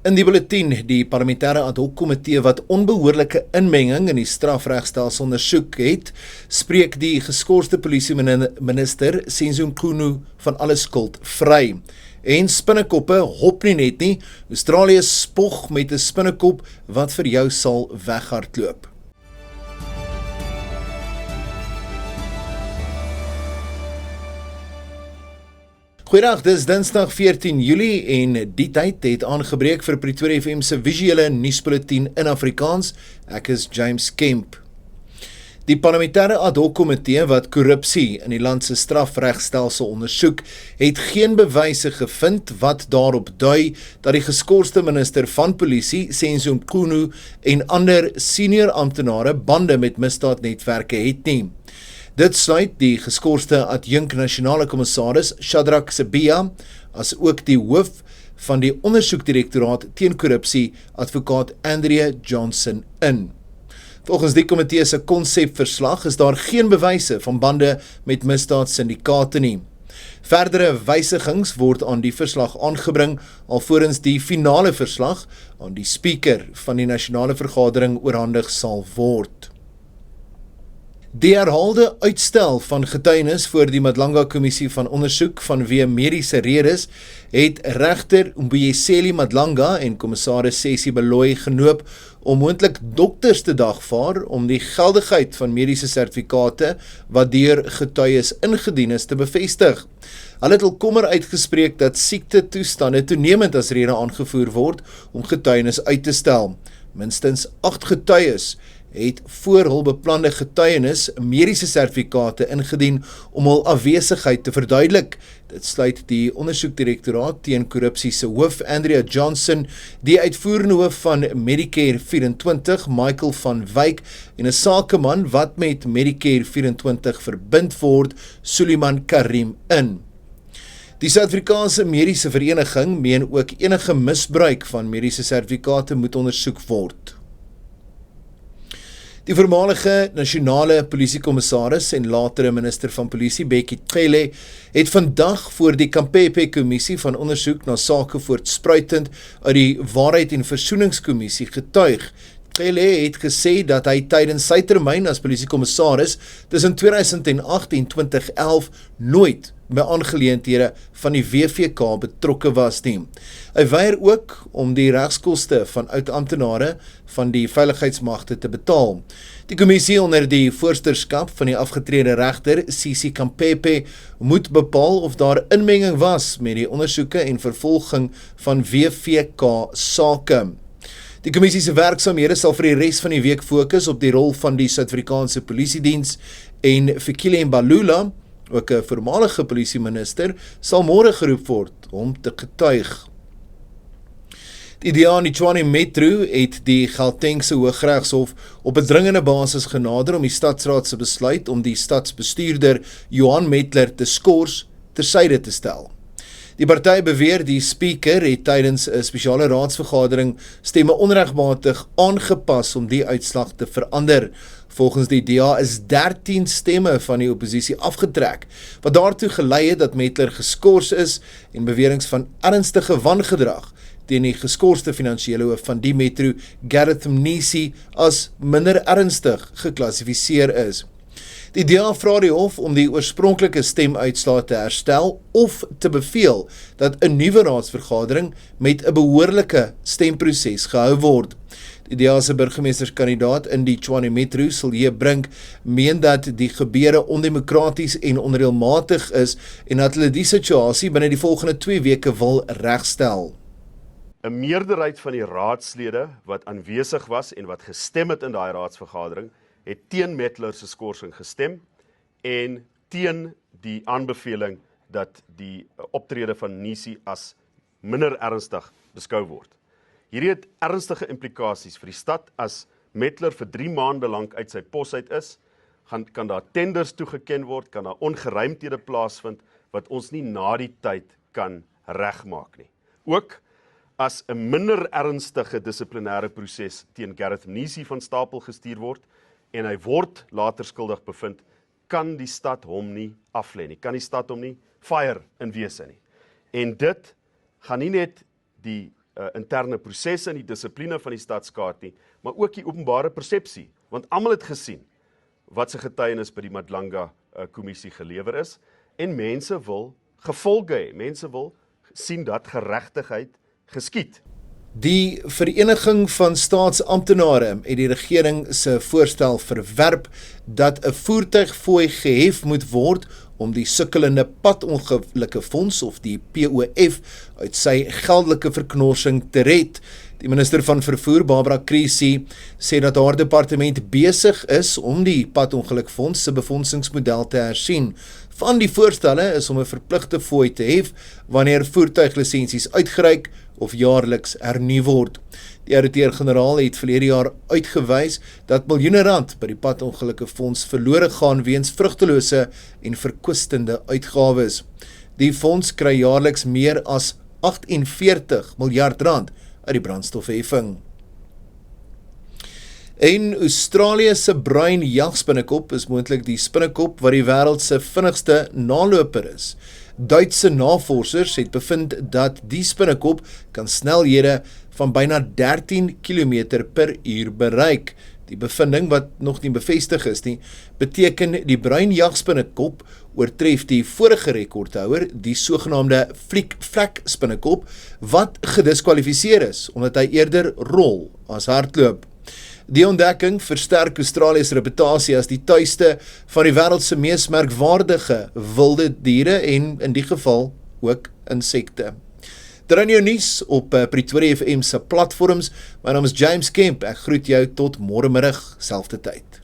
In die bulletin, die parlementêre ad hoc komitee wat onbehoorlike inmenging in die strafregstelsel ondersoek het, spreek die geskorste polisieminister Senzo Mchunu van alle skuld vry. En spinnekoppe hop nie net nie, Australië spog met 'n spinnekop wat vir jou sal weghardloop. Goeiedag, dis Dinsdag 14 Julie en die tyd het aangebreek vir Pretoria FM se visuele nuusbulletin in Afrikaans. Ek is James Kemp. Die parlementêre ad hoc komitee wat korrupsie in die land se strafregstelsel ondersoek, het geen bewyse gevind wat daarop dui dat die geskorste minister van polisie, Senzo Mchunu, en ander senior amptenare bande met misdaadnetwerke het nie. Dit sluit die geskorste adjunk nasionale kommissaris Shadrack Sibiya, as ook die hoof van die ondersoekdirektoraat teen korrupsie, advokaat Andrea Johnson in. Volgens die komitee se konsepverslag is daar geen bewyse van bande met misdaadsyndikaate nie. Verdere wysigings word aan die verslag aangebring, alvorens die finale verslag aan die speaker van die nasionale vergadering oorhandig sal word. Die herhaalde uitstel van getuienis voor die Madlanga Kommissie van ondersoek vanweë mediese redes het regter Mbuyiseli Madlanga en kommissaris Sesi Baloyi genoop om moontlik dokters te dagvaar om die geldigheid van mediese sertifikate wat deur getuies ingedien is te bevestig. Hulle het hul kommer uitgespreek dat siektetoestande toenemend as rede aangevoer word om getuienis uit te stel. Minstens 8 getuies het voor hul beplande getuienis mediese sertifikate ingedien om hul afwesigheid te verduidelik. Dit sluit die ondersoekdirektoraat teen korrupsie se hoof Andrea Johnson, die uitvoerende hoof van Medicare 24, Michael van Wyk, en 'n sakeman wat met Medicare 24 verbind word, Suleiman Karim in. Die Suid-Afrikaanse Mediese Vereniging meen ook enige misbruik van mediese sertifikate moet ondersoek word. Die voormalige nasionale polisiekommissaris en latere minister van polisie, Bekkie Cele, het vandag voor die Kampepe-kommissie van ondersoek na sake voortspruitend uit die Waarheid en Versoeningskommissie getuig. Cele het gesê dat hy tydens sy termyn as polisiekommissaris tussen 2008 en 2011 nooit by aangeleenthede van die WVK betrokke was nie. Hy weier ook om die regskoste van oud-amptenare van die veiligheidsmagte te betaal. Die kommissie onder die voorsitterskap van die afgetrede regter, Sisi Kampepe, moet bepaal of daar inmenging was met die ondersoeke en vervolging van WVK sake. Die kommissie se werksaamhede sal vir die res van die week fokus op die rol van die Suid-Afrikaanse Polisiediens en Fikile Mbalula, ook 'n voormalige polisieminister, sal môre geroep word om te getuig. Die DA in die Tshwane Metro het die Gautengse Hooggeregshof op 'n dringende basis genader om die stadsraad se besluit om die stadsbestuurder Johan Metler te skors tersyde te stel. Die party beweer die speaker het tydens 'n spesiale raadsvergadering stemme onregmatig aangepas om die uitslag te verander. Volgens die DA is 13 stemme van die oppositie afgetrek, wat daartoe gelei het dat Metler geskors is en beweringe van ernstige wangedrag teen die geskorste finansiële hoof van die metro, Gareth Mnisi, as minder ernstig geklassifiseer is. Die DA vra die hof om die oorspronklike stemuitslae te herstel of te beveel dat 'n nuwe raadsvergadering met 'n behoorlike stemproses gehou word. Die DA se burgemeesterskandidaat in die Tshwane Metro, Silje Brink, meen dat die gebeure ondemokraties en onreëlmatig is en dat hulle die situasie binne die volgende 2 weke wil regstel. 'n meerderheid van die raadslede wat aanwesig was en wat gestem het in daai raadsvergadering, het teen Metler se skorsing gestem en teen die aanbeveling dat die optrede van Nisi as minder ernstig beskou word. Hierdie het ernstige implikasies vir die stad. As Metler vir 3 maande lank uit sy pos uit is, kan daar tenders toegeken word, kan daar ongeruimthede plaasvind wat ons nie na die tyd kan regmaak nie. Ook as 'n minder ernstige dissiplinêre proses teen Gareth Mnisi van stapel gestuur word en hy word later skuldig bevind, kan die stad hom nie aflê nie, kan die stad hom nie fire in wese nie. En dit gaan nie net die interne prosesse en die dissipline van die Stadskaart nie, maar ook die openbare persepsie, want almal het gesien wat se getuienis by die Madlanga kommissie gelewer is, en mense wil gevolge hê, mense wil sien dat geregtigheid geskied. Die Vereniging van Staatsamptenare het die regering se voorstel verwerp dat 'n voertuigfooi gehef moet word om die sukkelende padongelukke fonds of die POF uit sy geldelike verknorsing te red. Die minister van vervoer, Barbara Creecy, sê dat haar departement besig is om die padongelukfonds se befondsingsmodel te hersien. Van die voorstelle is om 'n verpligte fooi te hef wanneer voertuiglisensies uitgereik of jaarliks hernu word. Die ouditeur-generaal het verlede jaar uitgewys dat miljoene rand by die padongelukke fonds verlore gaan weens vrugtelose en verkwistende uitgawes. Die fonds kry jaarliks meer as 48 miljard rand uit die brandstofheffing. En Australië se bruin jagspinnekop is moontlik die spinnekop wat die wêreld se vinnigste naloper is. Duitse navorsers het bevind dat die spinnekop kan snelhede van byna 13 km per uur bereik. Die bevinding, wat nog nie bevestig is nie, beteken die bruin jagspinnekop oortref die vorige rekordhouer, die sogenaamde fliek-vlak spinnekop, wat gediskwalifiseer is, omdat hy eerder rol as hardloop. Die ontdekking versterk Australië se reputasie as die tuiste van die wêreld se mees merkwaardige wilde diere en in die geval ook insekte. Dit is nou nuus op Pretoria FM se platforms. My naam is James Kemp. Ek groet jou tot môre middag, selfde tyd.